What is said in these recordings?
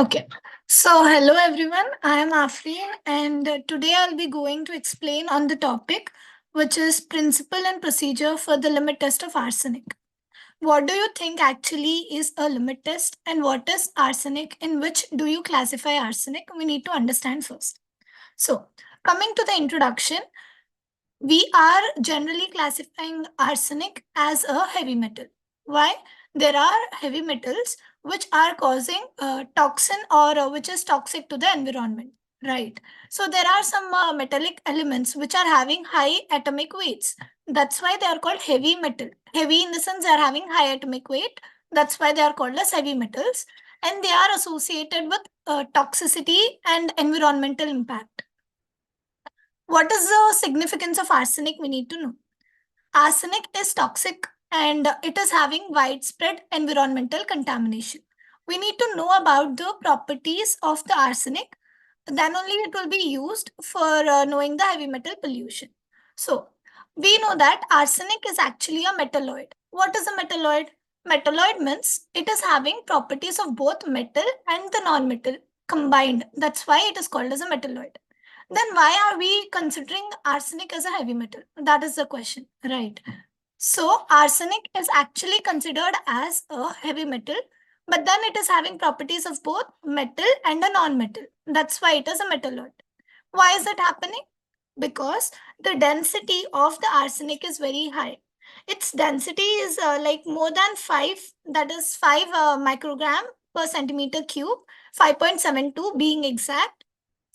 Okay. So, hello everyone. I am Afreen, and today I'll be going to explain on the topic, which is principle and procedure for the limit test of arsenic. What do you think actually is a limit test, and what is arsenic? In which do you classify arsenic? We need to understand first. So, coming to the introduction, we are generally classifying arsenic as a heavy metal. Why? There are heavy metals which are causing toxin or which is toxic to the environment, right? So there are some metallic elements which are having high atomic weights. That's why they are called heavy metal. Heavy in the sense they are having high atomic weight. That's why they are called as heavy metals, and they are associated with toxicity and environmental impact. What is the significance of arsenic? We need to know. Arsenic is toxic and it is having widespread environmental contamination. We need to know about the properties of the arsenic, then only it will be used for knowing the heavy metal pollution. So, we know that arsenic is actually a metalloid. What is a metalloid? Metalloid means it is having properties of both metal and the non-metal combined. That's why it is called as a metalloid. Then why are we considering arsenic as a heavy metal? That is the question, right? So arsenic is actually considered as a heavy metal, but then it is having properties of both metal and a non-metal. That's why it is a metalloid. Why is that happening? Because the density of the arsenic is very high. Its density is like more than 5, that is 5 microgram per centimeter cube, 5.72 being exact,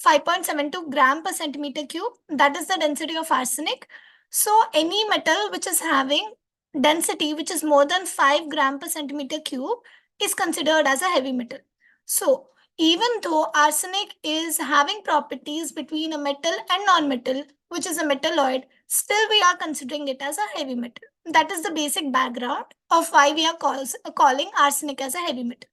5.72 gram per centimeter cube. That is the density of arsenic. So any metal which is having density which is more than 5 gram per centimeter cube is considered as a heavy metal. So even though arsenic is having properties between a metal and non-metal, which is a metalloid, still we are considering it as a heavy metal. That is the basic background of why we are calling arsenic as a heavy metal.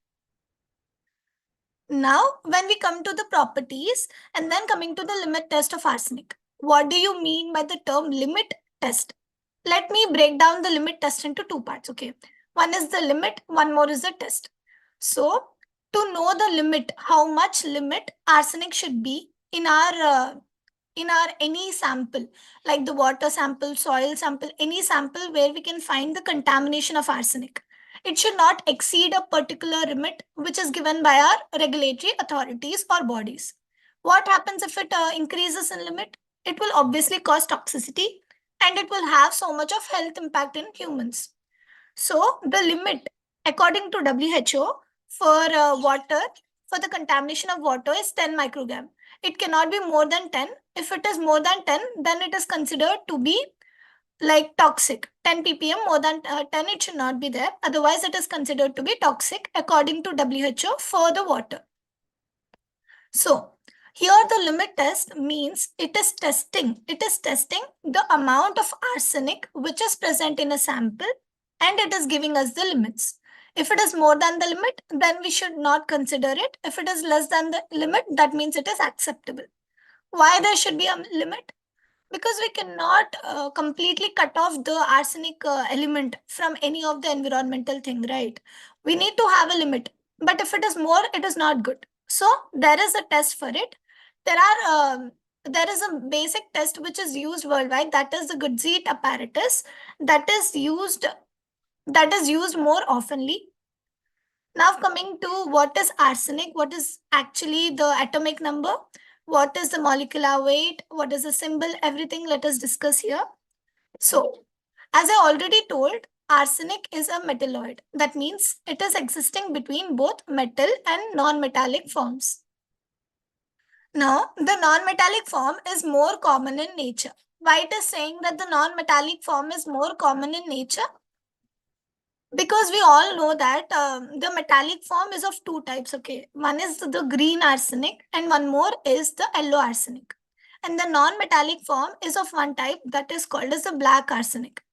Now, when we come to the properties and then coming to the limit test of arsenic, what do you mean by the term limit test? Let me break down the limit test into two parts. Okay, one is the limit, one more is the test. So, to know the limit, how much limit arsenic should be in our any sample, like the water sample, soil sample, any sample where we can find the contamination of arsenic, it should not exceed a particular limit which is given by our regulatory authorities or bodies. What happens if it increases in limit? It will obviously cause toxicity and it will have so much of health impact in humans. So the limit, according to WHO, for water, for the contamination of water is 10 microgram. It cannot be more than 10. If it is more than 10, then it is considered to be like toxic. 10 ppm more than 10, it should not be there. Otherwise, it is considered to be toxic according to WHO for the water. So here the limit test means it is testing. It is testing the amount of arsenic which is present in a sample and it is giving us the limits. If it is more than the limit, then we should not consider it. If it is less than the limit, that means it is acceptable. Why there should be a limit? Because we cannot completely cut off the arsenic element from any of the environmental thing, right? We need to have a limit, but if it is more, it is not good. So there is a test for it. There is a basic test which is used worldwide, that is the Goodsheet apparatus, that is used more oftenly. Now coming to what is arsenic, what is actually the atomic number, what is the molecular weight, what is the symbol, everything let us discuss here. So, as I already told, arsenic is a metalloid. That means it is existing between both metal and non-metallic forms. Now, the non-metallic form is more common in nature. Why it is saying that the non-metallic form is more common in nature? Because we all know that the metallic form is of two types. Okay, one is the green arsenic and one more is the yellow arsenic, and the non-metallic form is of one type, that is called as the black arsenic.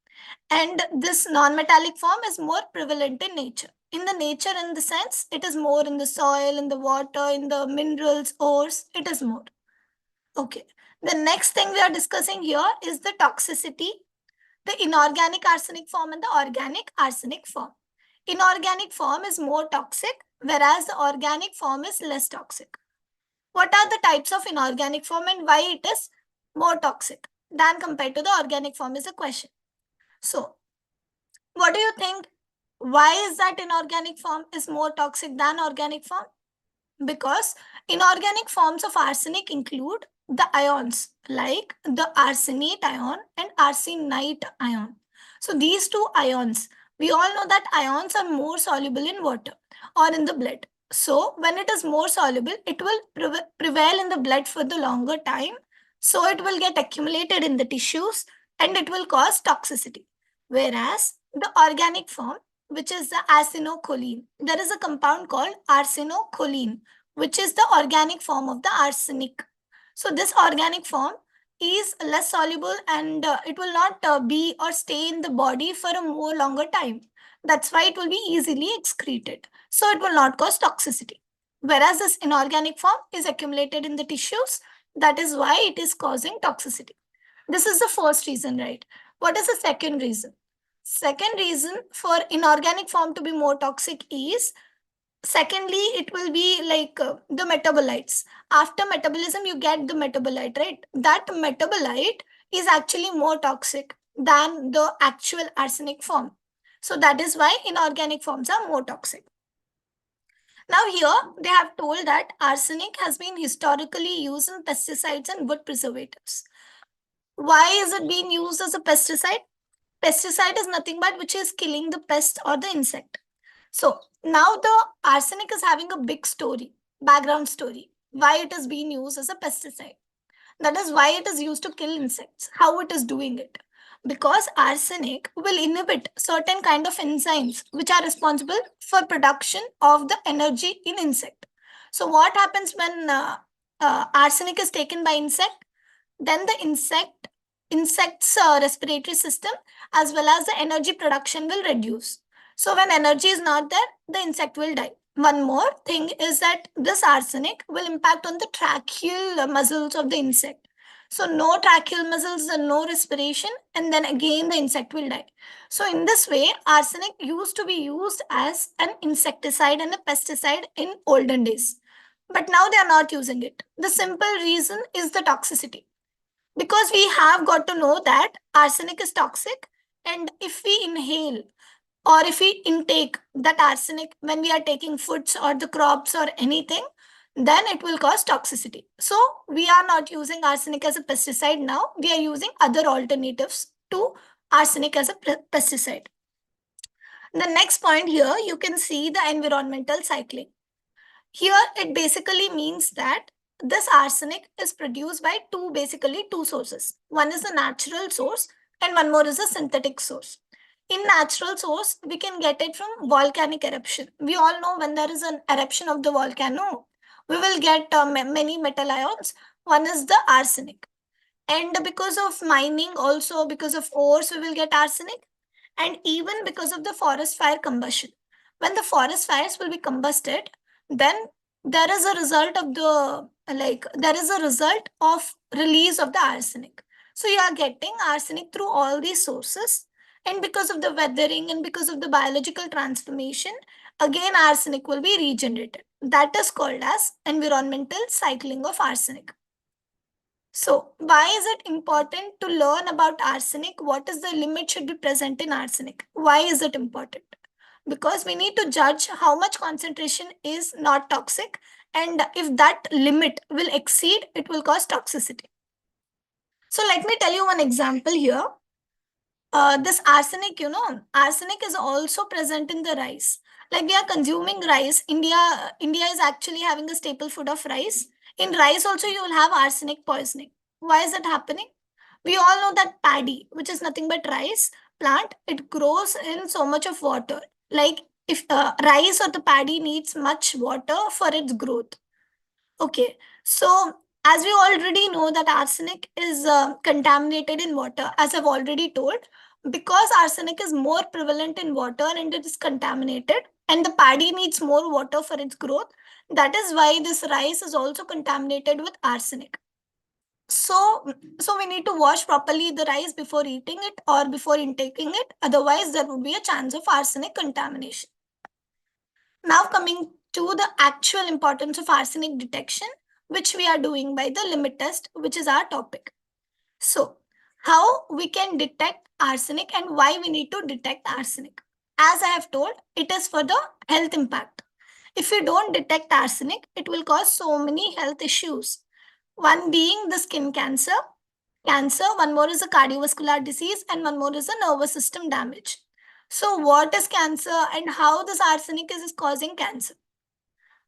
And this non-metallic form is more prevalent in nature. In the nature, in the sense, it is more in the soil, in the water, in the minerals, ores, it is more. Okay, the next thing we are discussing here is the toxicity, the inorganic arsenic form and the organic arsenic form. Inorganic form is more toxic whereas the organic form is less toxic. What are the types of inorganic form and why it is more toxic than compared to the organic form is a question. So, what do you think? Why is that inorganic form is more toxic than organic form? Because inorganic forms of arsenic include the ions like the arsenate ion and arsenite ion. So these two ions, we all know that ions are more soluble in water or in the blood. So when it is more soluble, it will prevail in the blood for the longer time. So it will get accumulated in the tissues and it will cause toxicity. Whereas the organic form, which is the arsenocholine, there is a compound called arsenocholine, which is the organic form of the arsenic. So this organic form is less soluble and it will not be or stay in the body for a more longer time. That's why it will be easily excreted. So it will not cause toxicity. Whereas this inorganic form is accumulated in the tissues, that is why it is causing toxicity. This is the first reason, right? What is the second reason? Second reason for inorganic form to be more toxic is, secondly, it will be like the metabolites. After metabolism, you get the metabolite, right? That metabolite is actually more toxic than the actual arsenic form. So that is why inorganic forms are more toxic. Now here they have told that arsenic has been historically used in pesticides and wood preservatives. Why is it being used as a pesticide? Pesticide is nothing but which is killing the pest or the insect. So now the arsenic is having a big story, background story, why it is being used as a pesticide. That is why it is used to kill insects, how it is doing it. Because arsenic will inhibit certain kind of enzymes which are responsible for production of the energy in insect. So what happens when arsenic is taken by insect? Then the insect's respiratory system as well as the energy production will reduce. So when energy is not there, the insect will die. One more thing is that this arsenic will impact on the tracheal muscles of the insect. So no tracheal muscles and no respiration, and then again the insect will die. So in this way, arsenic used to be used as an insecticide and a pesticide in olden days. But now they are not using it. The simple reason is the toxicity, because we have got to know that arsenic is toxic, and if we inhale or if we intake that arsenic when we are taking foods or the crops or anything, then it will cause toxicity. So we are not using arsenic as a pesticide now, we are using other alternatives to arsenic as a pesticide. The next point here, you can see the environmental cycling. Here, it basically means that this arsenic is produced by basically two sources. One is a natural source and one more is a synthetic source. In natural source, we can get it from volcanic eruption. We all know when there is an eruption of the volcano, we will get many metal ions. One is the arsenic. And because of mining, also because of ores, we will get arsenic. And even because of the forest fire combustion. When the forest fires will be combusted, then there is a result of release of the arsenic. So you are getting arsenic through all these sources. And because of the weathering and because of the biological transformation, again arsenic will be regenerated. That is called as environmental cycling of arsenic. So, why is it important to learn about arsenic? What is the limit should be present in arsenic? Why is it important? Because we need to judge how much concentration is not toxic, and if that limit will exceed, it will cause toxicity. So, let me tell you one example here. This arsenic, arsenic is also present in the rice. Like we are consuming rice. India is actually having a staple food of rice. In rice also you will have arsenic poisoning. Why is that happening? We all know that paddy, which is nothing but rice plant, it grows in so much of water. Like if rice or the paddy needs much water for its growth. Okay, so as we already know that arsenic is contaminated in water, as I've already told, because arsenic is more prevalent in water and it is contaminated, and the paddy needs more water for its growth. That is why this rice is also contaminated with arsenic. So we need to wash properly the rice before eating it or before intaking it. Otherwise, there would be a chance of arsenic contamination. Now coming to the actual importance of arsenic detection, which we are doing by the limit test, which is our topic. So, how we can detect arsenic and why we need to detect arsenic. As I have told, it is for the health impact. If you don't detect arsenic, it will cause so many health issues. One being the skin cancer, one more is a cardiovascular disease, and one more is a nervous system damage. So, what is cancer and how this arsenic is causing cancer?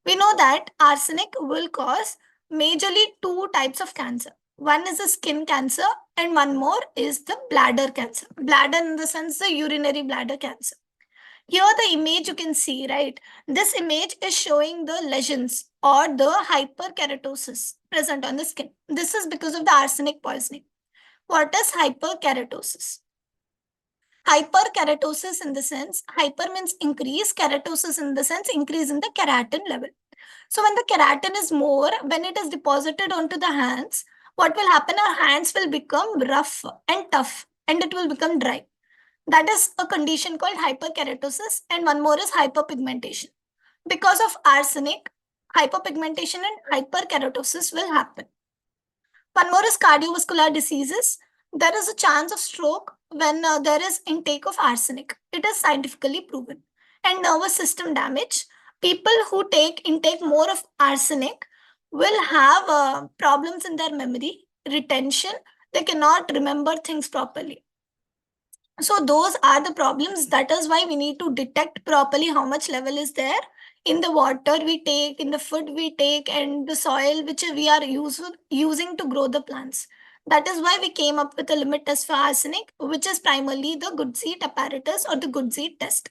We know that arsenic will cause majorly two types of cancer. One is the skin cancer, and one more is the bladder cancer. Bladder, in the sense, the urinary bladder cancer. Here, the image you can see, right? This image is showing the lesions or the hyperkeratosis present on the skin. This is because of the arsenic poisoning. What is hyperkeratosis? Hyperkeratosis, in the sense, hyper means increase, keratosis in the sense increase in the keratin level. So when the keratin is more, when it is deposited onto the hands, what will happen? Our hands will become rough and tough and it will become dry. That is a condition called hyperkeratosis, and one more is hyperpigmentation. Because of arsenic, hyperpigmentation and hyperkeratosis will happen. One more is cardiovascular diseases. There is a chance of stroke when there is intake of arsenic. It is scientifically proven. And nervous system damage. People who take intake more of arsenic will have problems in their memory, retention. They cannot remember things properly. So those are the problems. That is why we need to detect properly how much level is there in the water we take, in the food we take, and the soil which we are using to grow the plants. That is why we came up with a limit test for arsenic, which is primarily the good seed apparatus or the good seed test.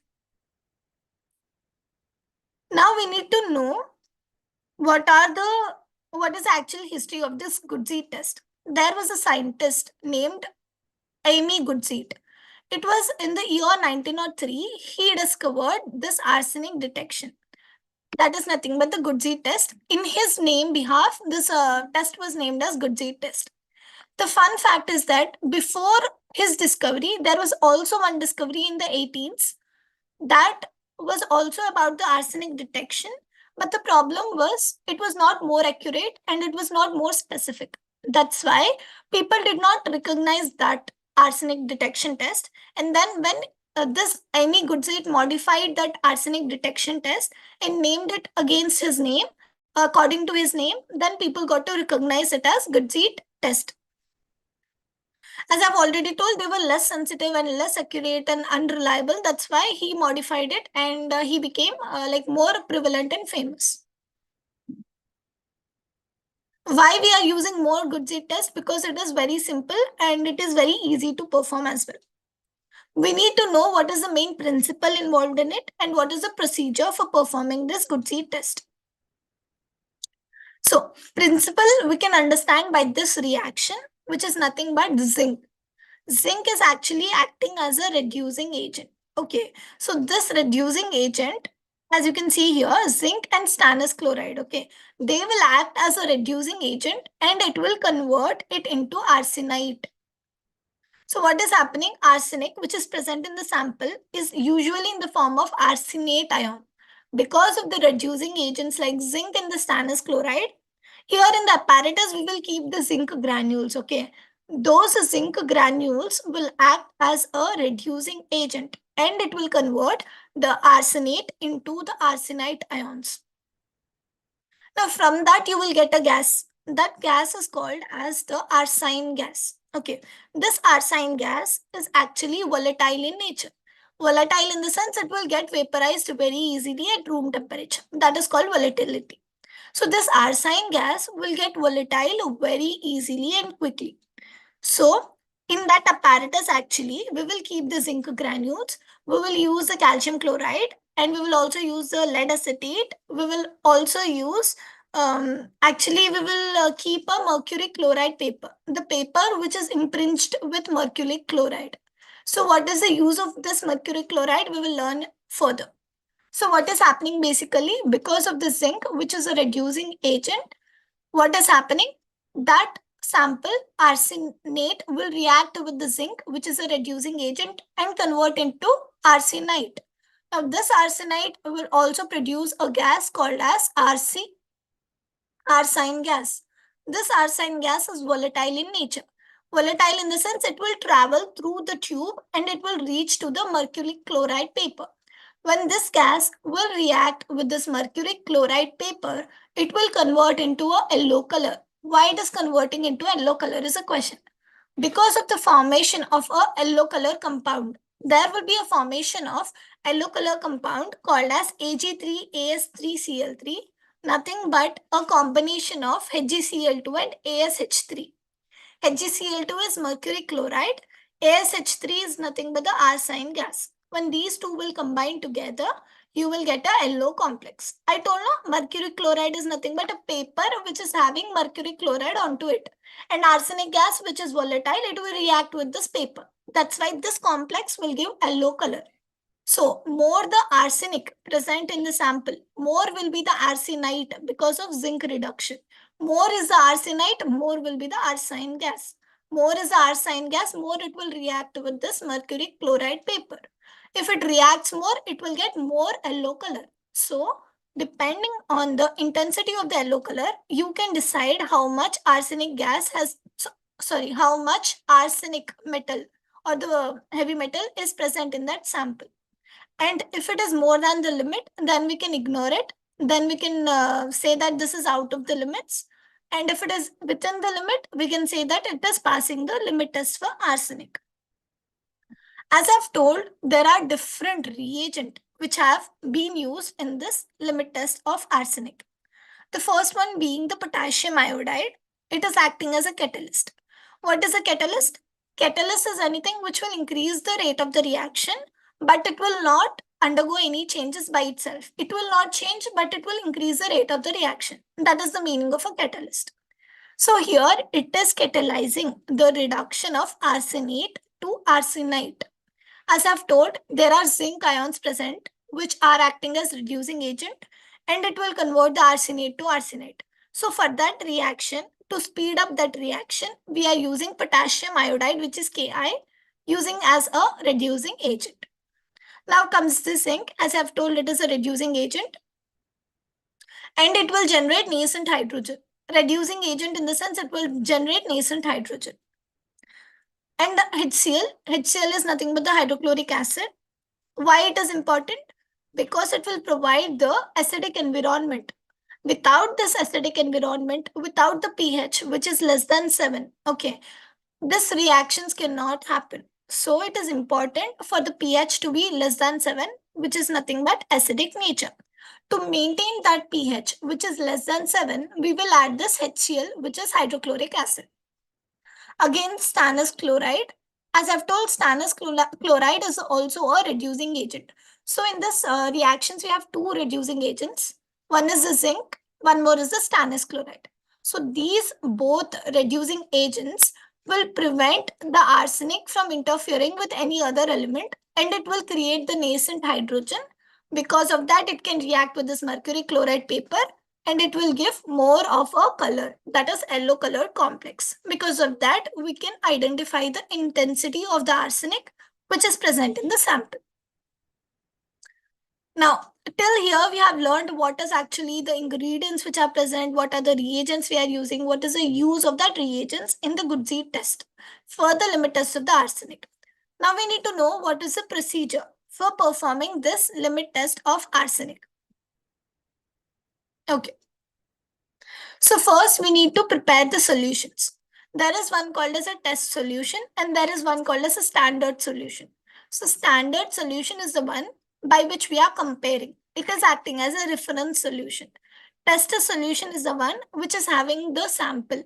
Now we need to know what is the actual history of this good seed test. There was a scientist named Amy Goodseed. It was in the year 1903 he discovered this arsenic detection. That is nothing but the Goodseed test. In his name behalf, this test was named as Goodseed test. The fun fact is that before his discovery, there was also one discovery in the 18th that was also about the arsenic detection. But the problem was it was not more accurate and it was not more specific. That's why people did not recognize that arsenic detection test. And then when this Amy Goodseed modified that arsenic detection test and named it against his name, according to his name, then people got to recognize it as Goodseed test. As I've already told, they were less sensitive and less accurate and unreliable. That's why he modified it and he became like more prevalent and famous. Why we are using more good seed test? Because it is very simple and it is very easy to perform as well. We need to know what is the main principle involved in it and what is the procedure for performing this good seed test. So, principle we can understand by this reaction, which is nothing but zinc. Zinc is actually acting as a reducing agent. Okay, so this reducing agent, as you can see here, zinc and stannous chloride, okay, they will act as a reducing agent and it will convert it into arsenite. So what is happening? Arsenic, which is present in the sample, is usually in the form of arsenate ion. Because of the reducing agents like zinc and the stannous chloride, here in the apparatus, we will keep the zinc granules, okay? Those zinc granules will act as a reducing agent and it will convert the arsenate into the arsenite ions. Now, from that, you will get a gas. That gas is called as the arsine gas. Okay, this arsine gas is actually volatile in nature. Volatile in the sense it will get vaporized very easily at room temperature. That is called volatility. So this arsine gas will get volatile very easily and quickly. So in that apparatus, actually, we will keep the zinc granules. We will use the calcium chloride and we will also use the lead acetate. We will also use, actually, we will keep a mercury chloride paper. The paper which is impringed with mercury chloride. So what is the use of this mercury chloride? We will learn further. So what is happening basically because of the zinc, which is a reducing agent, what is happening? That sample arsenate will react with the zinc, which is a reducing agent, and convert into arsenite. Now, this arsenite will also produce a gas called as arsine gas. This arsine gas is volatile in nature. Volatile in the sense it will travel through the tube and it will reach to the mercury chloride paper. When this gas will react with this mercury chloride paper, it will convert into a yellow color. Why it is converting into yellow color is a question. Because of the formation of a yellow color compound. There will be a formation of yellow color compound called as Ag3As3Cl3, nothing but a combination of HgCl2 and ASH3. HgCl2 is mercury chloride. ASH3 is nothing but the arsine gas. When these two will combine together, you will get a yellow complex. I told you mercury chloride is nothing but a paper which is having mercury chloride onto it. And arsenic gas, which is volatile, it will react with this paper. That's why this complex will give yellow color. So, more the arsenic present in the sample, more will be the arsenite because of zinc reduction. More is the arsenite, more will be the arsine gas. More is the arsine gas, more it will react with this mercury chloride paper. If it reacts more, it will get more yellow color. So, depending on the intensity of the yellow color, you can decide how much arsenic gas has, how much arsenic metal or the heavy metal is present in that sample. And if it is more than the limit, then we can ignore it. Then we can say that this is out of the limits. And if it is within the limit, we can say that it is passing the limit test for arsenic. As I've told, there are different reagents which have been used in this limit test of arsenic. The first one being the potassium iodide. It is acting as a catalyst. What is a catalyst? Catalyst is anything which will increase the rate of the reaction, but it will not undergo any changes by itself. It will not change, but it will increase the rate of the reaction. That is the meaning of a catalyst. So here it is catalyzing the reduction of arsenate to arsenite. As I've told, there are zinc ions present which are acting as reducing agent and it will convert the arsenate to arsenite. So for that reaction, to speed up that reaction, we are using potassium iodide, which is Ki, using as a reducing agent. Now comes the zinc. As I've told, it is a reducing agent and it will generate nascent hydrogen. Reducing agent in the sense it will generate nascent hydrogen. And the HCl is nothing but the hydrochloric acid. Why it is important? Because it will provide the acidic environment. Without this acidic environment, without the pH, which is less than 7, okay, this reactions cannot happen. So it is important for the pH to be less than 7, which is nothing but acidic nature. To maintain that pH, which is less than 7, we will add this HCl, which is hydrochloric acid. Again, stannous chloride. As I've told, stannous chloride is also a reducing agent. So in this reactions, we have two reducing agents. One is the zinc, one more is the stannous chloride. So these both reducing agents will prevent the arsenic from interfering with any other element and it will create the nascent hydrogen. Because of that, it can react with this mercury chloride paper and it will give more of a color, that is yellow color complex. Because of that, we can identify the intensity of the arsenic which is present in the sample. Now, till here we have learned what is actually the ingredients which are present, what are the reagents we are using, what is the use of that reagents in the good seed test for the limit test of the arsenic. Now we need to know what is the procedure for performing this limit test of arsenic. Okay. So first we need to prepare the solutions. There is one called as a test solution and there is one called as a standard solution. So standard solution is the one by which we are comparing. It is acting as a reference solution. Test solution is the one which is having the sample.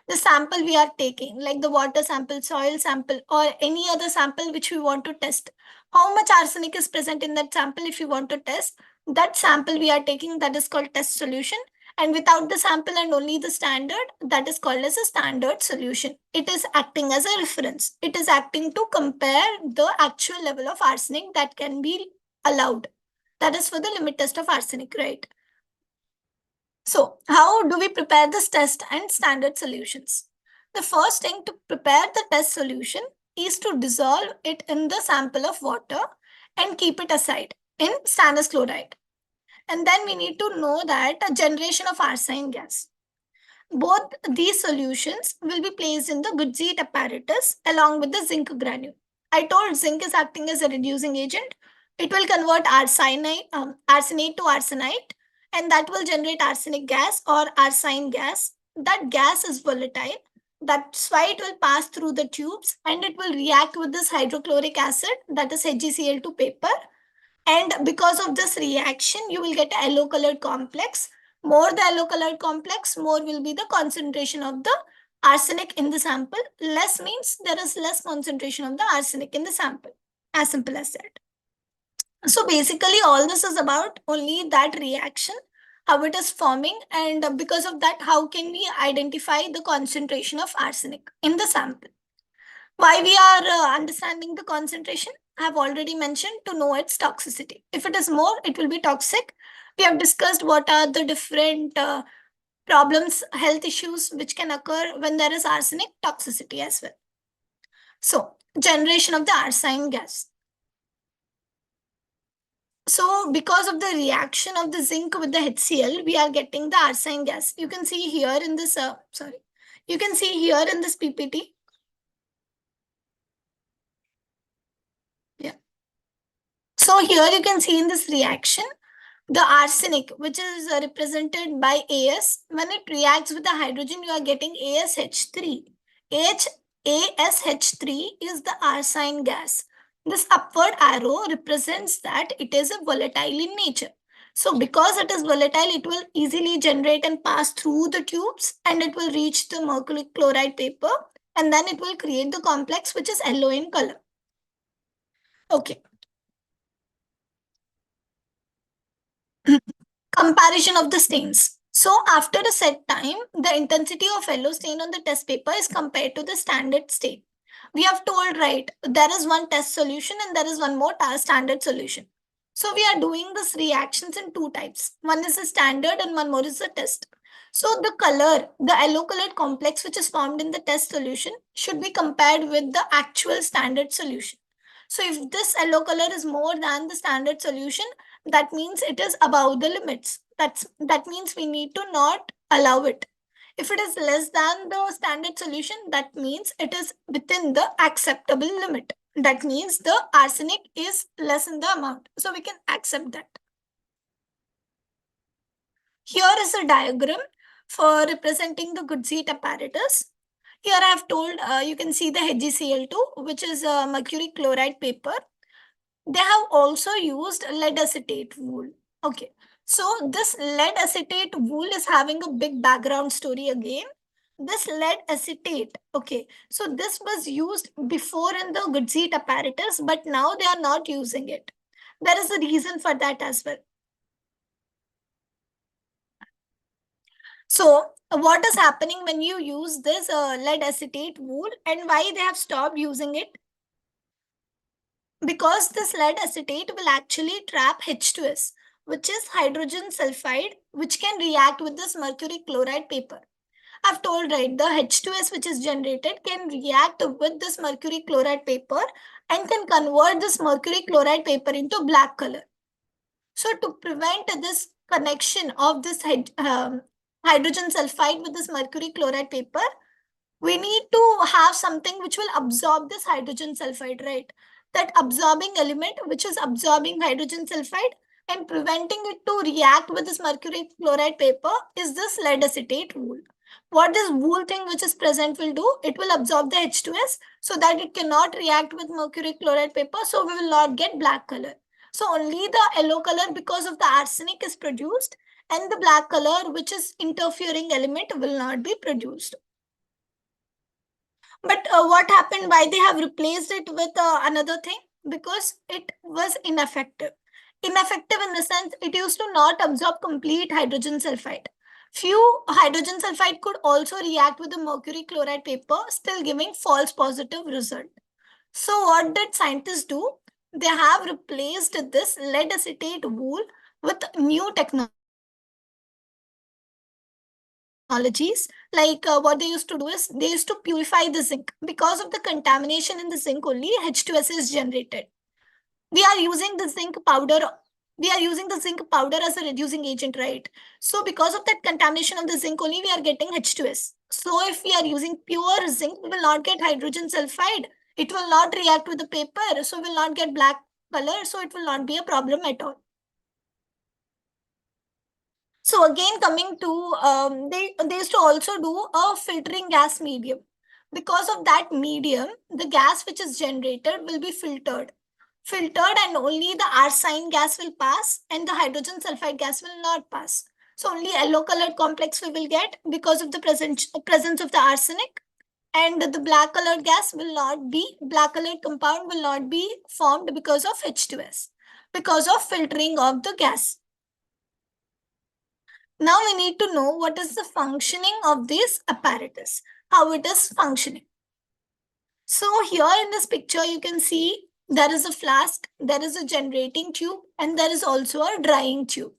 The sample we are taking, like the water sample, soil sample, or any other sample which we want to test. How much arsenic is present in that sample if you want to test? That sample we are taking, that is called test solution. And without the sample and only the standard, that is called as a standard solution. It is acting as a reference. It is acting to compare the actual level of arsenic that can be allowed. That is for the limit test of arsenic, right? So, how do we prepare this test and standard solutions? The first thing to prepare the test solution is to dissolve it in the sample of water and keep it aside. in stannous chloride. And then we need to know that a generation of arsine gas. Both these solutions will be placed in the Goodsheet apparatus along with the zinc granule. I told zinc is acting as a reducing agent. It will convert arsenate to arsenite, and that will generate arsenic gas or arsine gas. That gas is volatile. That's why it will pass through the tubes and it will react with this hydrochloric acid, that is HgCl2 paper. And because of this reaction, you will get a yellow colored complex. More the yellow colored complex, more will be the concentration of the arsenic in the sample. Less means there is less concentration of the arsenic in the sample. As simple as that. So basically, all this is about only that reaction, how it is forming, and because of that, how can we identify the concentration of arsenic in the sample. Why we are understanding the concentration? I have already mentioned, to know its toxicity. If it is more, it will be toxic. We have discussed what are the different problems, health issues which can occur when there is arsenic toxicity as well. So, generation of the arsine gas. So, because of the reaction of the zinc with the HCl, we are getting the arsine gas. You can see here in this, you can see here in this PPT. Yeah. So here you can see in this reaction, the arsenic, which is represented by As, when it reacts with the hydrogen, you are getting ASH3. ASH3 is the arsine gas. This upward arrow represents that it is a volatile in nature. So because it is volatile, it will easily generate and pass through the tubes and it will reach the mercury chloride paper and then it will create the complex which is yellow in color. Okay. Comparison of the stains. So after a set time, the intensity of yellow stain on the test paper is compared to the standard stain. We have told, right, there is one test solution and there is one more standard solution. So we are doing this reactions in two types. One is the standard and one more is the test. So the color, the yellow colored complex which is formed in the test solution should be compared with the actual standard solution. So if this yellow color is more than the standard solution, that means it is above the limits. That means we need to not allow it. If it is less than the standard solution, that means it is within the acceptable limit. That means the arsenic is less in the amount. So we can accept that. Here is a diagram for representing the Goodsheet apparatus. Here I have told, you can see the HgCl2, which is a mercury chloride paper. They have also used lead acetate wool. Okay. So this lead acetate wool is having a big background story again. This lead acetate, okay. So this was used before in the Goodsheet apparatus, but now they are not using it. There is a reason for that as well. So what is happening when you use this lead acetate wool and why they have stopped using it? Because this lead acetate will actually trap H2S, which is hydrogen sulfide, which can react with this mercury chloride paper. I've told, right, the H2S which is generated can react with this mercury chloride paper and can convert this mercury chloride paper into black color. So to prevent this connection of this hydrogen sulfide with this mercury chloride paper, we need to have something which will absorb this hydrogen sulfide, right? That absorbing element which is absorbing hydrogen sulfide and preventing it to react with this mercury chloride paper is this lead acetate wool. What this wool thing which is present will do, it will absorb the H2S so that it cannot react with mercury chloride paper, so we will not get black color. So only the yellow color because of the arsenic is produced and the black color which is interfering element will not be produced. But what happened? Why they have replaced it with another thing? Because it was ineffective. Ineffective in the sense it used to not absorb complete hydrogen sulfide. Few hydrogen sulfide could also react with the mercury chloride paper, still giving false positive result. So what did scientists do? They have replaced this lead acetate wool with new technology technologies. Like what they used to do is they used to purify the zinc. Because of the contamination in the zinc only, H2S is generated. We are using the zinc powder we are using the zinc powder as a reducing agent, right? So because of that contamination of the zinc only, we are getting H2S. So if we are using pure zinc, we will not get hydrogen sulfide. It will not react with the paper, so will not get black color. So it will not be a problem at all. So again, coming to they used to also do a filtering gas medium. Because of that medium, the gas which is generated will be filtered, and only the arsine gas will pass and the hydrogen sulfide gas will not pass. So only yellow colored complex we will get because of the presence of the arsenic, and the black colored compound will not be formed because of H2S, because of filtering of the gas. Now we need to know what is the functioning of this apparatus, how it is functioning. So here in this picture, you can see there is a flask, there is a generating tube, and there is also a drying tube.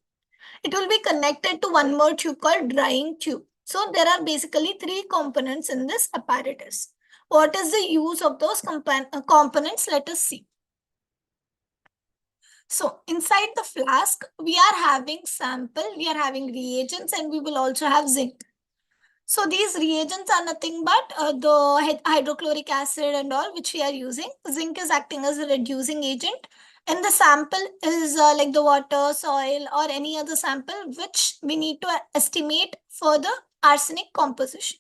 It will be connected to one more tube called drying tube. So there are basically three components in this apparatus. What is the use of those components? Let us see. So inside the flask, we are having sample, we are having reagents, and we will also have zinc. So these reagents are nothing but the hydrochloric acid and all which we are using. Zinc is acting as a reducing agent. And the sample is like the water, soil, or any other sample which we need to estimate for the arsenic composition.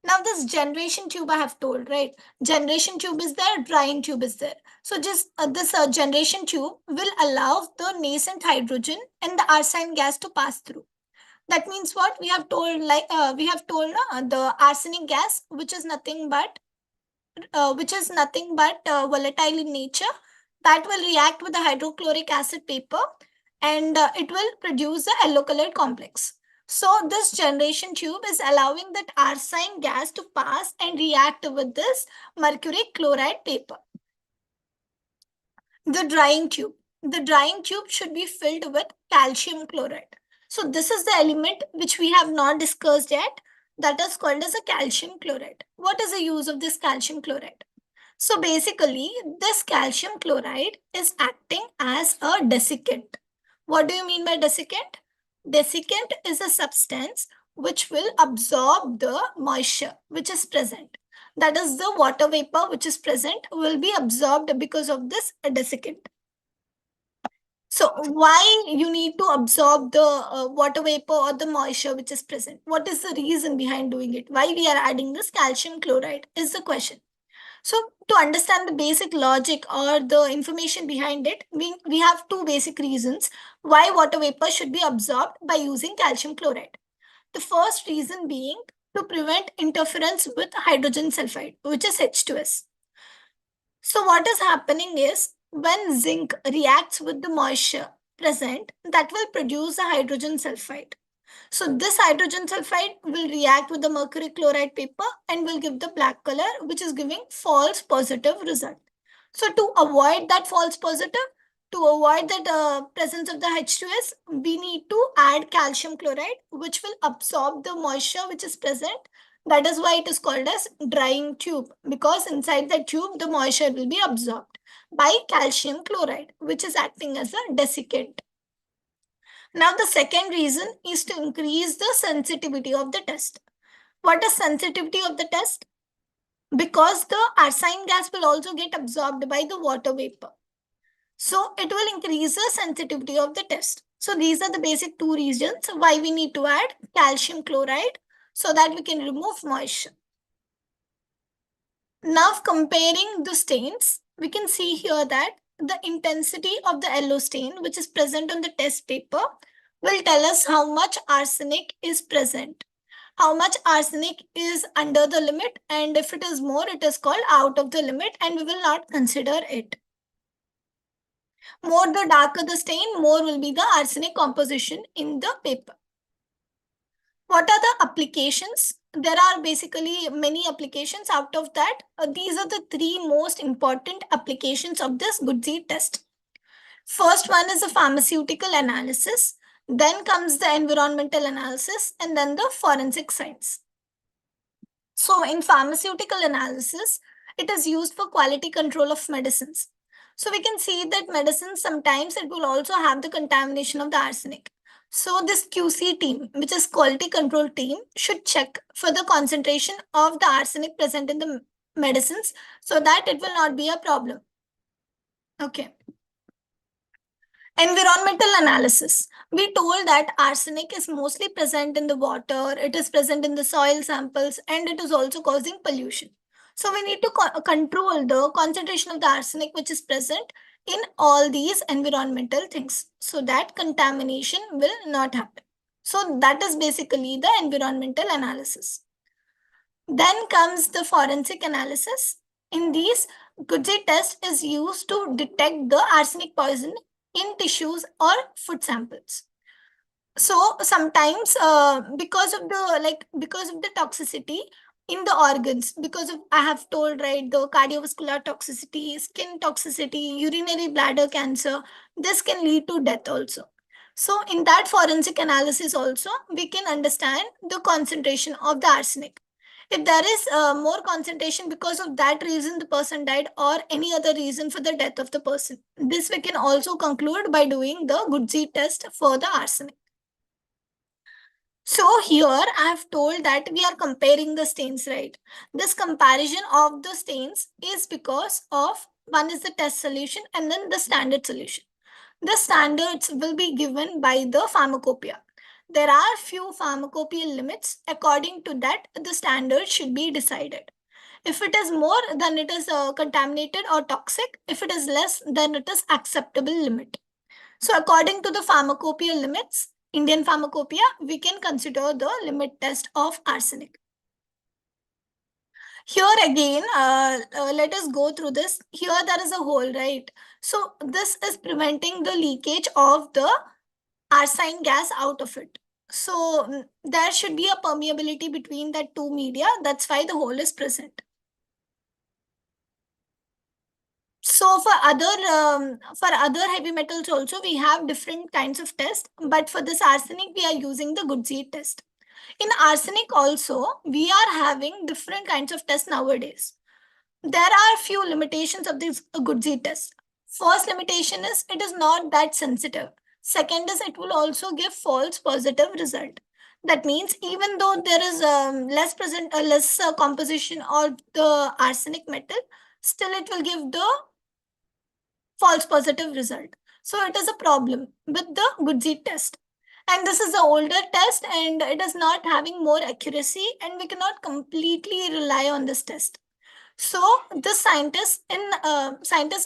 Now this generation tube I have told, right? Generation tube is there, drying tube is there. So just this generation tube will allow the nascent hydrogen and the arsine gas to pass through. That means what we have told, the arsenic gas, which is nothing but volatile in nature, that will react with the hydrochloric acid paper, and it will produce a yellow colored complex. So this generation tube is allowing that arsine gas to pass and react with this mercury chloride paper. The drying tube. The drying tube should be filled with calcium chloride. So this is the element which we have not discussed yet, that is called as a calcium chloride. What is the use of this calcium chloride? So basically, this calcium chloride is acting as a desiccant. What do you mean by desiccant? Desiccant is a substance which will absorb the moisture which is present. That is, the water vapor which is present will be absorbed because of this desiccant. So why you need to absorb the water vapor or the moisture which is present? What is the reason behind doing it? Why we are adding this calcium chloride is the question. So to understand the basic logic or the information behind it, we have two basic reasons why water vapor should be absorbed by using calcium chloride. The first reason being to prevent interference with hydrogen sulfide, which is H2S. So what is happening is when zinc reacts with the moisture present, that will produce a hydrogen sulfide. So this hydrogen sulfide will react with the mercury chloride paper and will give the black color, which is giving false positive result. So to avoid that false positive, to avoid that presence of the H2S, we need to add calcium chloride, which will absorb the moisture which is present. That is why it is called as drying tube, because inside the tube, the moisture will be absorbed by calcium chloride, which is acting as a desiccant. Now, the second reason is to increase the sensitivity of the test. What is sensitivity of the test? Because the arsine gas will also get absorbed by the water vapor. So it will increase the sensitivity of the test. So these are the basic two reasons why we need to add calcium chloride so that we can remove moisture. Now comparing the stains, we can see here that the intensity of the yellow stain which is present on the test paper will tell us how much arsenic is present, how much arsenic is under the limit, and if it is more, it is called out of the limit and we will not consider it. More the darker the stain, more will be the arsenic composition in the paper. What are the applications? There are basically many applications. Out of that, these are the three most important applications of this Goodsey test. First one is the pharmaceutical analysis, then comes the environmental analysis, and then the forensic science. So in pharmaceutical analysis, it is used for quality control of medicines. So we can see that medicine sometimes it will also have the contamination of the arsenic. So this QC team, which is quality control team, should check for the concentration of the arsenic present in the medicines so that it will not be a problem. Okay. Environmental analysis. We told that arsenic is mostly present in the water, it is present in the soil samples, and it is also causing pollution. So we need to control the concentration of the arsenic which is present in all these environmental things so that contamination will not happen. So that is basically the environmental analysis. Then comes the forensic analysis. In these, Guthrie test is used to detect the arsenic poison in tissues or food samples. So sometimes, because of the toxicity in the organs, because of I have told right the cardiovascular toxicity, skin toxicity, urinary bladder cancer, this can lead to death also. So in that forensic analysis also, we can understand the concentration of the arsenic. If there is more concentration because of that reason the person died or any other reason for the death of the person, this we can also conclude by doing the Guthrie test for the arsenic. So here I have told that we are comparing the stains, right? This comparison of the stains is because of one is the test solution and then the standard solution. The standards will be given by the pharmacopoeia. There are few pharmacopoeia limits. According to that, the standard should be decided. If it is more, then it is contaminated or toxic. If it is less, then it is acceptable limit. So according to the pharmacopoeia limits, Indian pharmacopoeia, we can consider the limit test of arsenic. Here again, let us go through this. Here there is a hole, right? So this is preventing the leakage of the arsine gas out of it. So there should be a permeability between the two media. That's why the hole is present. So for other heavy metals also we have different kinds of tests, but for this arsenic we are using the Guthrie test. In arsenic also we are having different kinds of tests nowadays. There are few limitations of this Guthrie test. First limitation is it is not that sensitive. Second is it will also give false positive result. That means even though there is less composition of the arsenic metal, still it will give the false positive result. So it is a problem with the Guthrie test. And this is the older test and it is not having more accuracy and we cannot completely rely on this test. So the scientists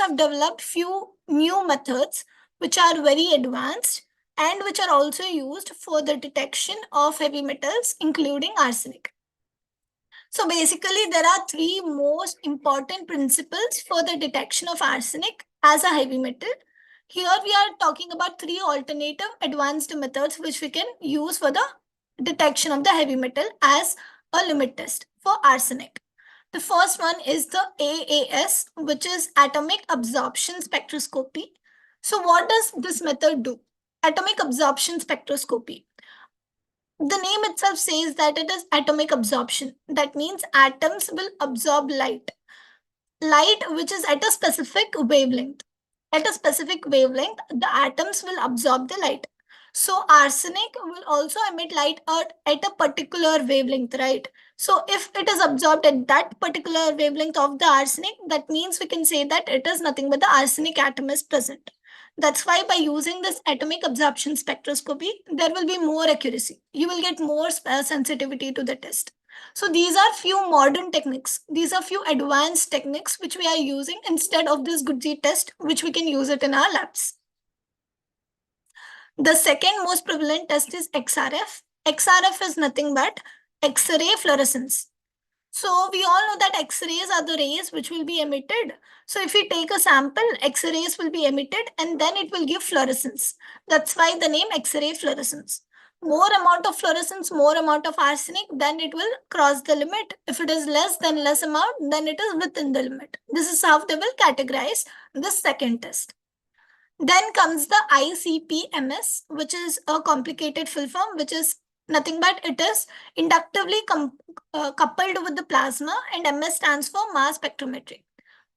have developed few new methods which are very advanced and which are also used for the detection of heavy metals including arsenic. So basically, there are three most important principles for the detection of arsenic as a heavy metal. Here we are talking about three alternative advanced methods which we can use for the detection of the heavy metal as a limit test for arsenic. The first one is the AAS, which is atomic absorption spectroscopy. So what does this method do? Atomic absorption spectroscopy. The name itself says that it is atomic absorption. That means atoms will absorb light. Light which is at a specific wavelength. At a specific wavelength, the atoms will absorb the light. So arsenic will also emit light at a particular wavelength, right? So if it is absorbed at that particular wavelength of the arsenic, that means we can say that it is nothing but the arsenic atom is present. That's why by using this atomic absorption spectroscopy, there will be more accuracy. You will get more sensitivity to the test. So these are few modern techniques. These are few advanced techniques which we are using instead of this Guthrie test, which we can use it in our labs. The second most prevalent test is XRF. XRF is nothing but X-ray fluorescence. So we all know that X-rays are the rays which will be emitted. So if we take a sample, X-rays will be emitted and then it will give fluorescence. That's why the name X-ray fluorescence. More amount of fluorescence, more amount of arsenic, then it will cross the limit. If it is less than less amount, then it is within the limit. This is how they will categorize the second test. Then comes the ICP-MS, which is a complicated full form, which is nothing but it is inductively coupled with the plasma, and MS stands for mass spectrometry.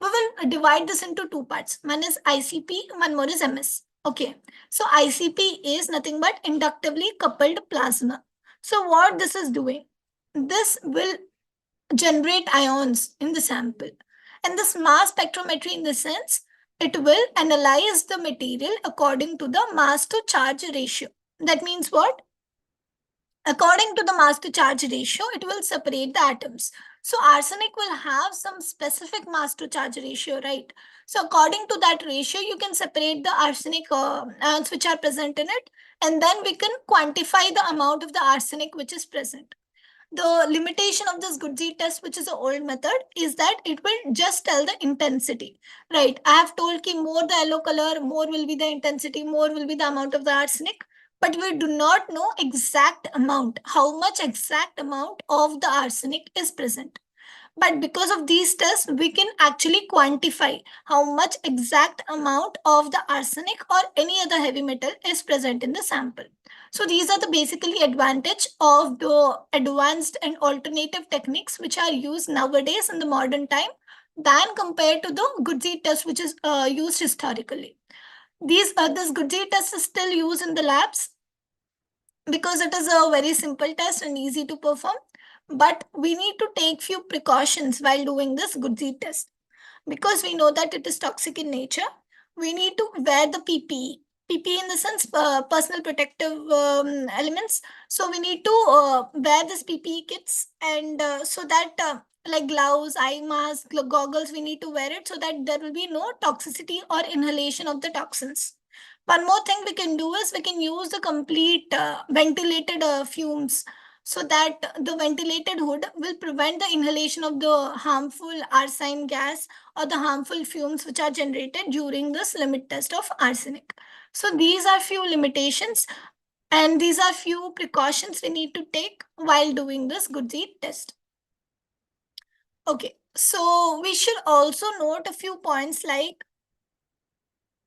We will divide this into two parts. One is ICP, one more is MS. Okay, so ICP is nothing but inductively coupled plasma. So what this is doing, this will generate ions in the sample. And this mass spectrometry, in the sense, it will analyze the material according to the mass to charge ratio. That means what? According to the mass to charge ratio, it will separate the atoms. So arsenic will have some specific mass to charge ratio, right? So according to that ratio, you can separate the arsenic ions which are present in it, and then we can quantify the amount of the arsenic which is present. The limitation of this Goodsey test, which is an old method, is that it will just tell the intensity, right? I have told ki more the yellow color, more will be the intensity, more will be the amount of the arsenic, but we do not know exact amount, how much exact amount of the arsenic is present. But because of these tests, we can actually quantify how much exact amount of the arsenic or any other heavy metal is present in the sample. So these are the basically advantage of the advanced and alternative techniques which are used nowadays in the modern time than compared to the Goodsey test which is used historically. This Goodsey test is still used in the labs because it is a very simple test and easy to perform. But we need to take few precautions while doing this Goodsey test because we know that it is toxic in nature. We need to wear the PPE. PPE in the sense personal protective elements. So we need to wear this PPE kits and so that like gloves, eye mask, goggles, we need to wear it so that there will be no toxicity or inhalation of the toxins. One more thing we can do is we can use the complete ventilated fumes so that the ventilated hood will prevent the inhalation of the harmful arsine gas or the harmful fumes which are generated during this limit test of arsenic. So these are few limitations and these are few precautions we need to take while doing this Goodsey test. Okay, so we should also note a few points like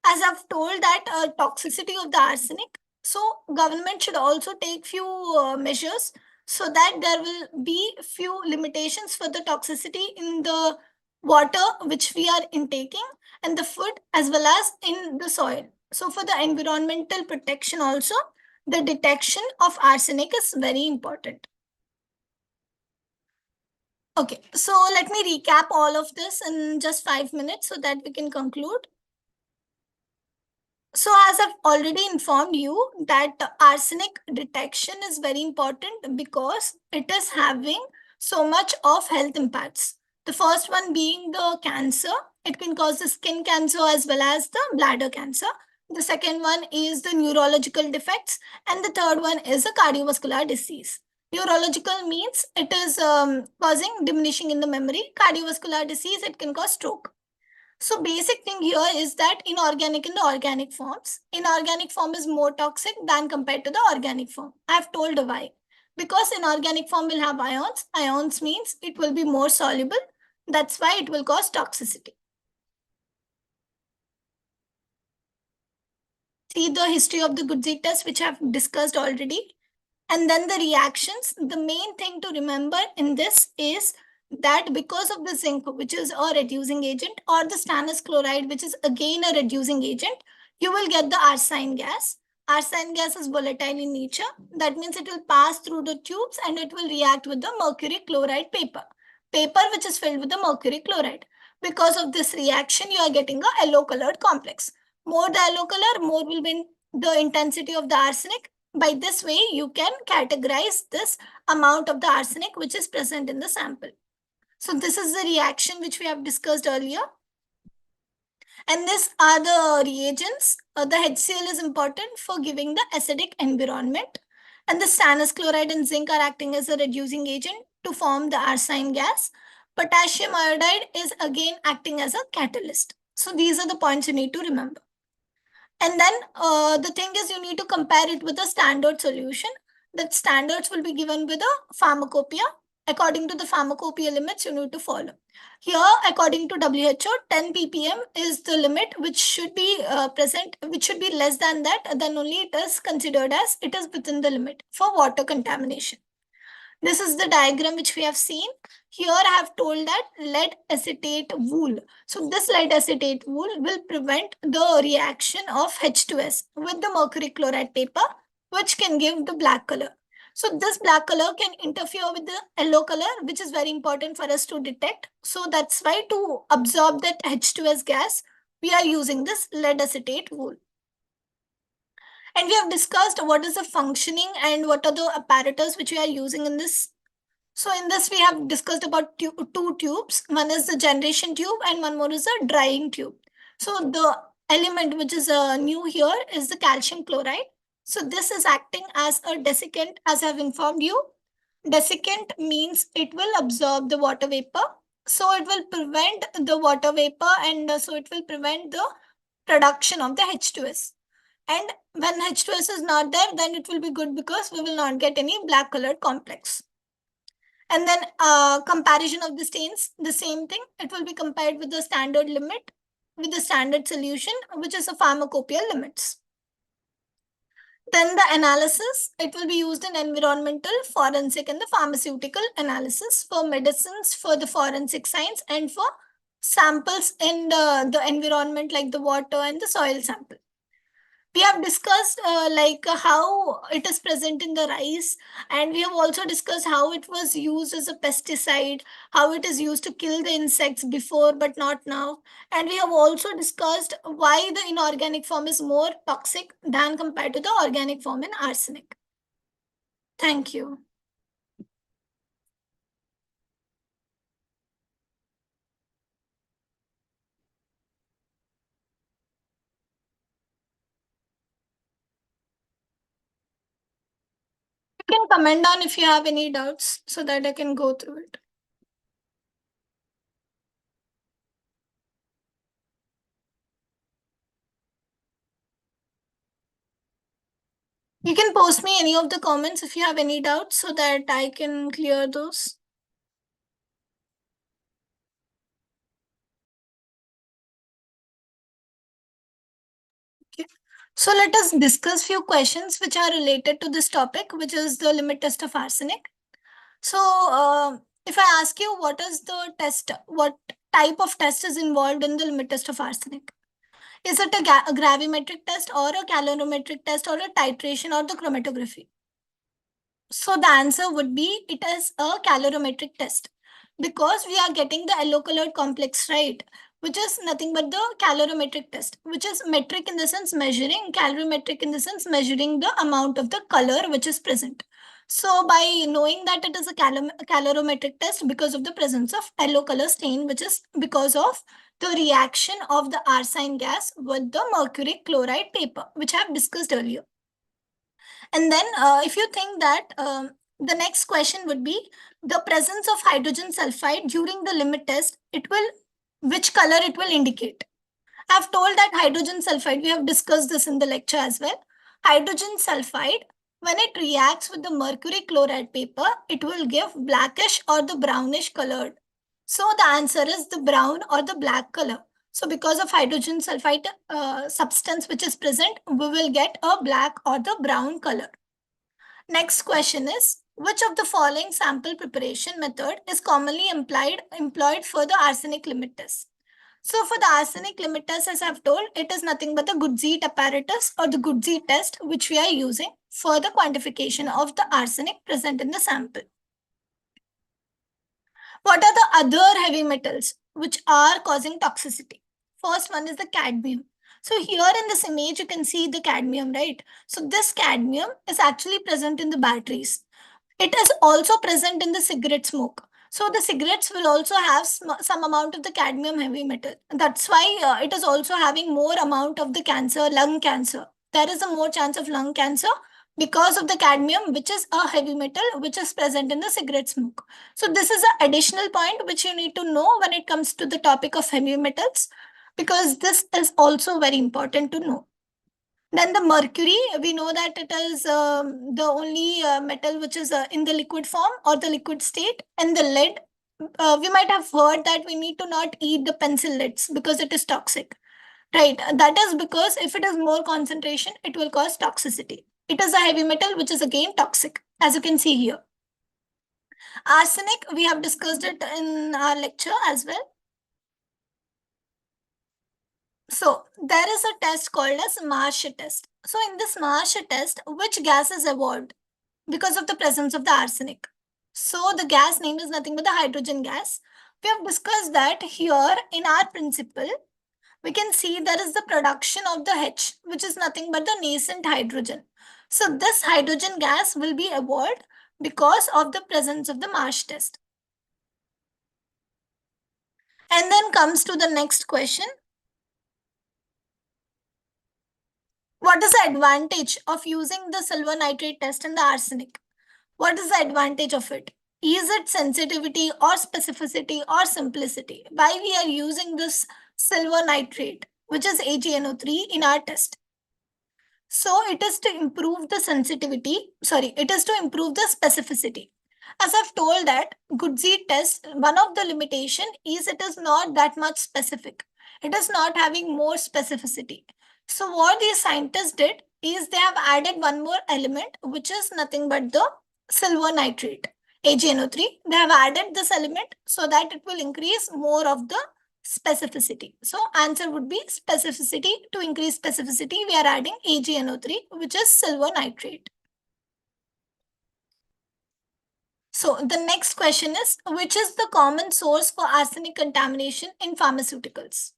as I've told that toxicity of the arsenic. So government should also take few measures so that there will be few limitations for the toxicity in the water which we are intaking and the food as well as in the soil. So for the environmental protection also, the detection of arsenic is very important. Okay, so let me recap all of this in just 5 minutes so that we can conclude. So as I've already informed you that arsenic detection is very important because it is having so much of health impacts. The first one being the cancer. It can cause the skin cancer as well as the bladder cancer. The second one is the neurological defects. And the third one is a cardiovascular disease. Neurological means it is causing diminishing in the memory. Cardiovascular disease, it can cause stroke. So basic thing here is that inorganic in the organic forms. Inorganic form is more toxic than compared to the organic form. I have told why. Because inorganic form will have ions. Ions means it will be more soluble. That's why it will cause toxicity. See the history of the Goodsey test, which I have discussed already. And then the reactions. The main thing to remember in this is that because of the zinc, which is a reducing agent, or the stannous chloride, which is again a reducing agent, you will get the arsine gas. Arsine gas is volatile in nature. That means it will pass through the tubes and it will react with the mercury chloride paper. Paper which is filled with the mercury chloride. Because of this reaction, you are getting a yellow colored complex. More the yellow color, more will be the intensity of the arsenic. By this way, you can categorize this amount of the arsenic which is present in the sample. So this is the reaction which we have discussed earlier. And these are the reagents. The HCl is important for giving the acidic environment. And the stannous chloride and zinc are acting as a reducing agent to form the arsine gas. Potassium iodide is again acting as a catalyst. So these are the points you need to remember. And then the thing is you need to compare it with a standard solution. The standards will be given with a pharmacopoeia. According to the pharmacopoeia limits, you need to follow. Here, according to WHO, 10 ppm is the limit which should be present, which should be less than that. Then only it is considered as it is within the limit for water contamination. This is the diagram which we have seen. Here I have told that lead acetate wool. So this lead acetate wool will prevent the reaction of H2S with the mercury chloride paper, which can give the black color. So this black color can interfere with the yellow color, which is very important for us to detect. So that's why to absorb that H2S gas, we are using this lead acetate wool. And we have discussed what is the functioning and what are the apparatus which we are using in this. So in this, we have discussed about two tubes. One is the generation tube and one more is a drying tube. So the element which is new here is the calcium chloride. So this is acting as a desiccant, as I have informed you. Desiccant means it will absorb the water vapor. So it will prevent the water vapor and so it will prevent the production of the H2S. And when H2S is not there, then it will be good because we will not get any black colored complex. And then comparison of the stains, the same thing. It will be compared with the standard limit, with the standard solution, which is the pharmacopoeia limits. Then the analysis, it will be used in environmental, forensic, and the pharmaceutical analysis for medicines, for the forensic science, and for samples in the environment like the water and the soil sample. We have discussed how it is present in the rice, and we have also discussed how it was used as a pesticide, how it is used to kill the insects before but not now, and we have also discussed why the inorganic form is more toxic than compared to the organic form in arsenic. Thank you. You can comment down if you have any doubts so that I can go through it. You can post me any of the comments if you have any doubts so that I can clear those. Okay. So let us discuss few questions which are related to this topic, which is the limit test of arsenic. So if I ask you what is the test, what type of test is involved in the limit test of arsenic? Is it a gravimetric test or a calorimetric test or a titration or the chromatography? So the answer would be it is a calorimetric test because we are getting the yellow colored complex, right? Which is nothing but the calorimetric test, which is metric in the sense measuring, calorimetric in the sense measuring the amount of the color which is present. So by knowing that it is a calorimetric test because of the presence of yellow color stain, which is because of the reaction of the arsine gas with the mercury chloride paper, which I have discussed earlier. And then if you think that the next question would be the presence of hydrogen sulfide during the limit test, it will, which color it will indicate. I've told that hydrogen sulfide, we have discussed this in the lecture as well. Hydrogen sulfide, when it reacts with the mercury chloride paper, it will give blackish or the brownish colored. So the answer is the brown or the black color. So because of hydrogen sulfide substance which is present, we will get a black or the brown color. Next question is, which of the following sample preparation method is commonly employed for the arsenic limit test? So for the arsenic limit test, as I've told, it is nothing but the Goodsey apparatus or the Goodsey test which we are using for the quantification of the arsenic present in the sample. What are the other heavy metals which are causing toxicity? First one is the cadmium. So here in this image, you can see the cadmium, right? So this cadmium is actually present in the batteries. It is also present in the cigarette smoke. So the cigarettes will also have some amount of the cadmium heavy metal. That's why it is also having more amount of the cancer, lung cancer. There is a more chance of lung cancer because of the cadmium, which is a heavy metal, which is present in the cigarette smoke. So this is an additional point which you need to know when it comes to the topic of heavy metals, because this is also very important to know. Then the mercury, we know that it is the only metal which is in the liquid form or the liquid state. And the lead, we might have heard that we need to not eat the pencil leads because it is toxic. Right. That is because if it is more concentration, it will cause toxicity. It is a heavy metal which is again toxic, as you can see here. Arsenic, we have discussed it in our lecture as well. So there is a test called as Marsh test. So in this Marsh test, which gas is evolved because of the presence of the arsenic? So the gas name is nothing but the hydrogen gas. We have discussed that here in our principle, we can see there is the production of the H, which is nothing but the nascent hydrogen. So this hydrogen gas will be evolved because of the presence of the Marsh test. And then comes to the next question. What is the advantage of using the silver nitrate test in the arsenic? What is the advantage of it? Is it sensitivity or specificity or simplicity? Why we are using this silver nitrate, which is AgNO3 in our test? So it is to improve the it is to improve the specificity. As I've told that Goodsey test, one of the limitation is it is not that much specific. It is not having more specificity. So what these scientists did is they have added one more element, which is nothing but the silver nitrate, AgNO3. They have added this element so that it will increase more of the specificity. So answer would be specificity. To increase specificity, we are adding AgNO3, which is silver nitrate. So the next question is, which is the common source for arsenic contamination in pharmaceuticals?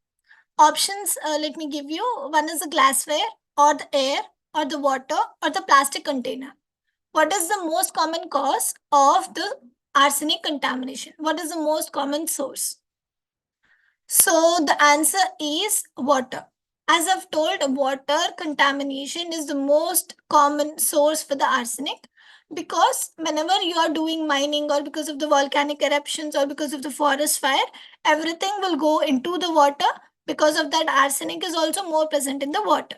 Options, let me give you. One is the glassware or the air or the water or the plastic container. What is the most common cause of the arsenic contamination? What is the most common source? So the answer is water. As I've told, water contamination is the most common source for the arsenic because whenever you are doing mining or because of the volcanic eruptions or because of the forest fire, everything will go into the water. Because of that, arsenic is also more present in the water.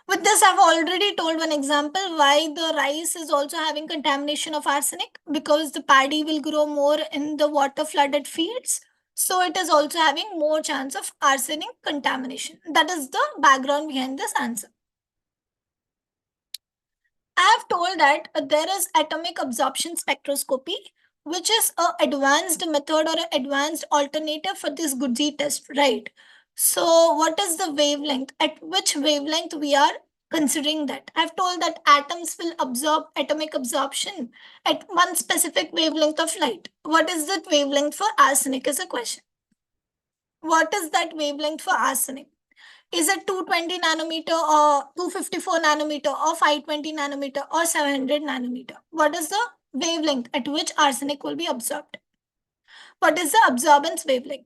With this, I've already told one example why the rice is also having contamination of arsenic because the paddy will grow more in the water flooded fields. So it is also having more chance of arsenic contamination. That is the background behind this answer. I have told that there is atomic absorption spectroscopy, which is a advanced method or an advanced alternative for this Goodsey test, right? So what is the wavelength? At which wavelength we are considering that? I've told that atoms will absorb atomic absorption at one specific wavelength of light. What is that wavelength for arsenic is a question. What is that wavelength for arsenic? Is it 220 nanometer or 254 nanometer or 520 nanometer or 700 nanometer? What is the wavelength at which arsenic will be absorbed? What is the absorbance wavelength?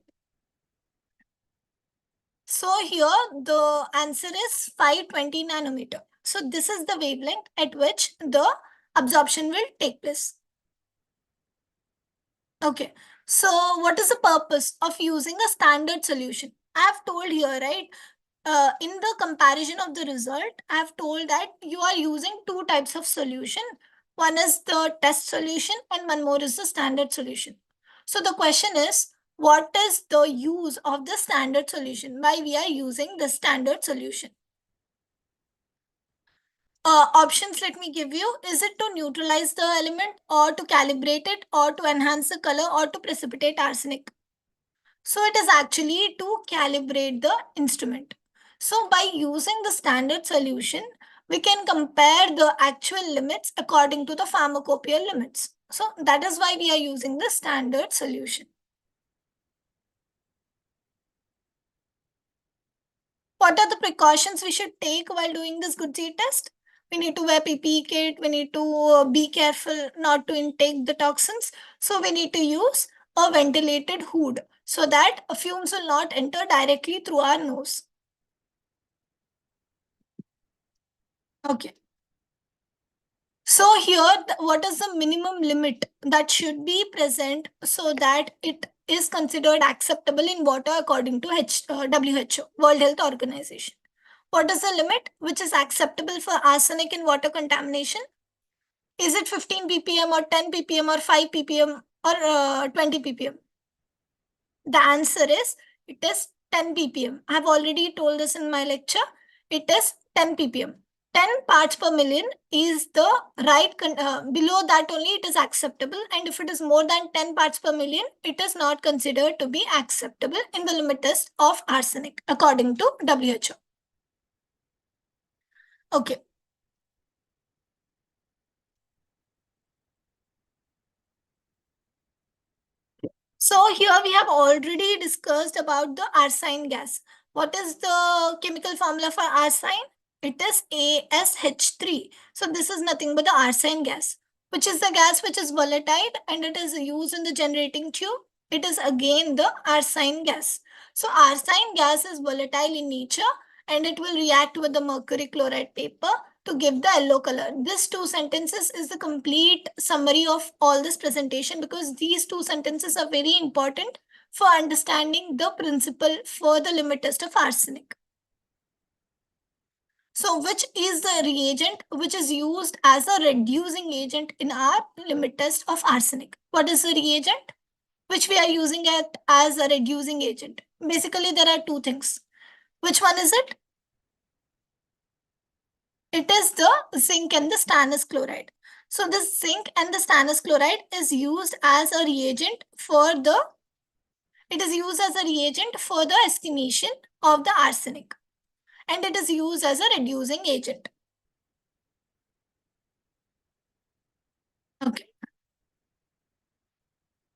So here the answer is 520 nanometer. So this is the wavelength at which the absorption will take place. Okay. So what is the purpose of using a standard solution? I have told here, right? In the comparison of the result, I have told that you are using two types of solution. One is the test solution and one more is the standard solution. So the question is, what is the use of the standard solution? Why we are using the standard solution? Options, let me give you. Is it to neutralize the element or to calibrate it or to enhance the color or to precipitate arsenic? So it is actually to calibrate the instrument. So by using the standard solution, we can compare the actual limits according to the pharmacopoeial limits. So that is why we are using the standard solution. What are the precautions we should take while doing this Goodsey test? We need to wear PPE kit. We need to be careful not to intake the toxins. So we need to use a ventilated hood so that fumes will not enter directly through our nose. Okay. So here, what is the minimum limit that should be present so that it is considered acceptable in water according to WHO, World Health Organization? What is the limit which is acceptable for arsenic in water contamination? Is it 15 ppm or 10 ppm or 5 ppm or 20 ppm? The answer is it is 10 ppm. I have already told this in my lecture. It is 10 ppm. 10 parts per million is the right, below that only it is acceptable. And if it is more than 10 parts per million, it is not considered to be acceptable in the limit test of arsenic, according to WHO. Okay. So here we have already discussed about the arsine gas. What is the chemical formula for arsine? It is ASH3. So this is nothing but the arsine gas, which is the gas which is volatile and it is used in the generating tube. It is again the arsine gas. So arsine gas is volatile in nature and it will react with the mercury chloride paper to give the yellow color. This two sentences is the complete summary of all this presentation, because these two sentences are very important for understanding the principle for the limit test of arsenic. So which is the reagent which is used as a reducing agent in our limit test of arsenic? What is the reagent which we are using it as a reducing agent? Basically, there are two things. Which one is it? It is the zinc and the stannous chloride. So this zinc and the stannous chloride is used as a reagent for the estimation of the arsenic, and it is used as a reducing agent. Okay.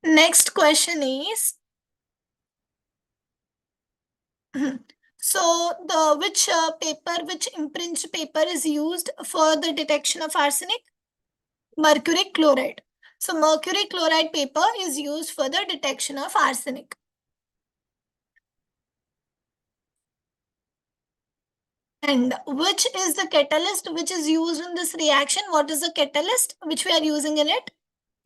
Next question is, so the which impringed paper is used for the detection of arsenic? Mercury chloride. So mercury chloride paper is used for the detection of arsenic. And which is the catalyst which is used in this reaction? What is the catalyst which we are using in it?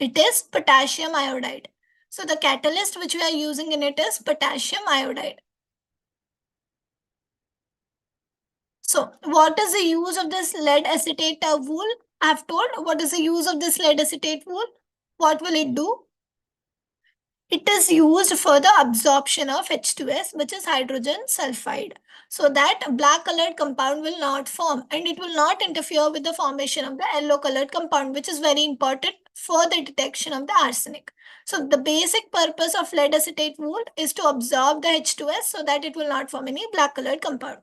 It is potassium iodide. So the catalyst which we are using in it is potassium iodide. So what is the use of this lead acetate wool? I have told what is the use of this lead acetate wool. What will it do? It is used for the absorption of H2S, which is hydrogen sulfide, so that black colored compound will not form and it will not interfere with the formation of the yellow colored compound, which is very important for the detection of the arsenic. So the basic purpose of lead acetate wool is to absorb the H2S so that it will not form any black colored compound.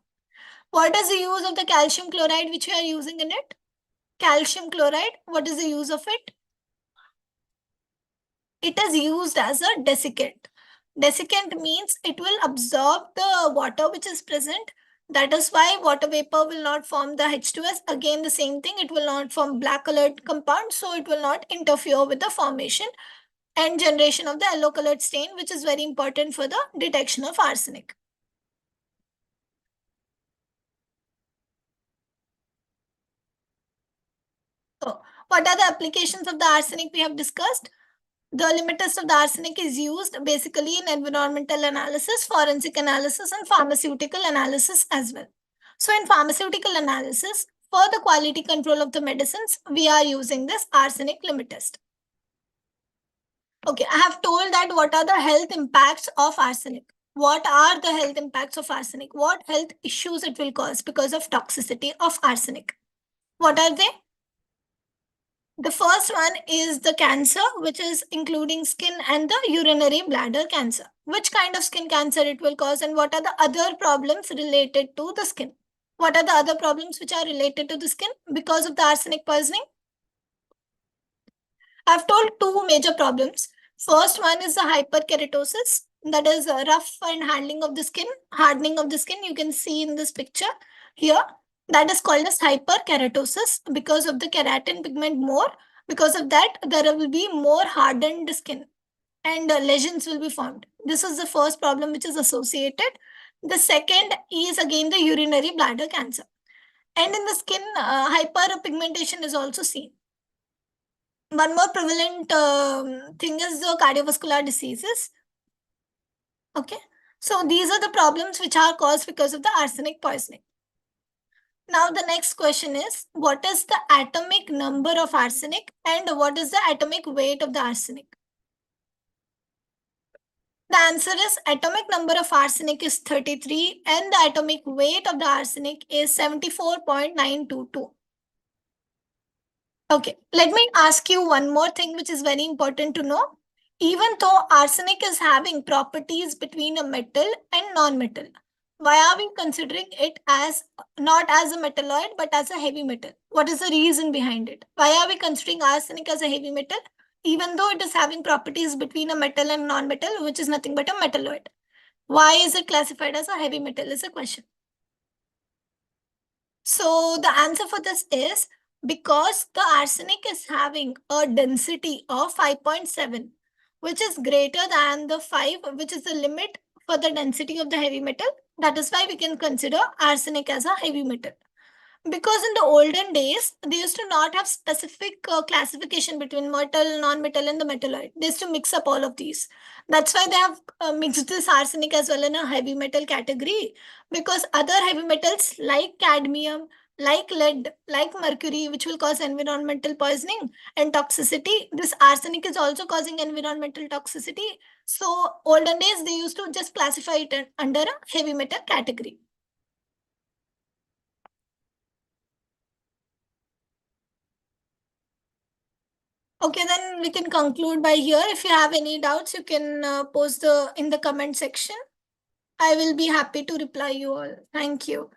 What is the use of the calcium chloride which we are using in it? Calcium chloride, what is the use of it? It is used as a desiccant. Desiccant means it will absorb the water which is present. That is why water vapor will not form the H2S. Again, the same thing, it will not form black colored compound, so it will not interfere with the formation and generation of the yellow colored stain, which is very important for the detection of arsenic. So, what are the applications of the arsenic we have discussed? The limit test of the arsenic is used basically in environmental analysis, forensic analysis, and pharmaceutical analysis as well. So in pharmaceutical analysis, for the quality control of the medicines, we are using this arsenic limit test. Okay, I have told that what are the health impacts of arsenic. What are the health impacts of arsenic? What health issues it will cause because of toxicity of arsenic? What are they? The first one is the cancer, which is including skin and the urinary bladder cancer. Which kind of skin cancer it will cause, and what are the other problems related to the skin? What are the other problems which are related to the skin because of the arsenic poisoning? I've told two major problems. First one is the hyperkeratosis, that is a rough and handling of the skin, hardening of the skin. You can see in this picture here. That is called as hyperkeratosis because of the keratin pigment more. Because of that, there will be more hardened skin and lesions will be formed. This is the first problem which is associated. The second is again the urinary bladder cancer. And in the skin, hyperpigmentation is also seen. One more prevalent thing is the cardiovascular diseases. Okay. So these are the problems which are caused because of the arsenic poisoning. Now the next question is, what is the atomic number of arsenic and what is the atomic weight of the arsenic? The answer is atomic number of arsenic is 33 and the atomic weight of the arsenic is 74.922. Okay, let me ask you one more thing which is very important to know. Even though arsenic is having properties between a metal and non-metal, why are we considering it as not as a metalloid but as a heavy metal? What is the reason behind it? Why are we considering arsenic as a heavy metal even though it is having properties between a metal and non-metal, which is nothing but a metalloid? Why is it classified as a heavy metal is a question. So the answer for this is because the arsenic is having a density of 5.7, which is greater than the 5, which is the limit for the density of the heavy metal. That is why we can consider arsenic as a heavy metal. Because in the olden days, they used to not have specific classification between metal, non-metal, and the metalloid. They used to mix up all of these. That's why they have mixed this arsenic as well in a heavy metal category. Because other heavy metals like cadmium, like lead, like mercury, which will cause environmental poisoning and toxicity, this arsenic is also causing environmental toxicity. So olden days, they used to just classify it under a heavy metal category. Okay, then we can conclude by here. If you have any doubts, you can post in the comment section. I will be happy to reply you all. Thank you.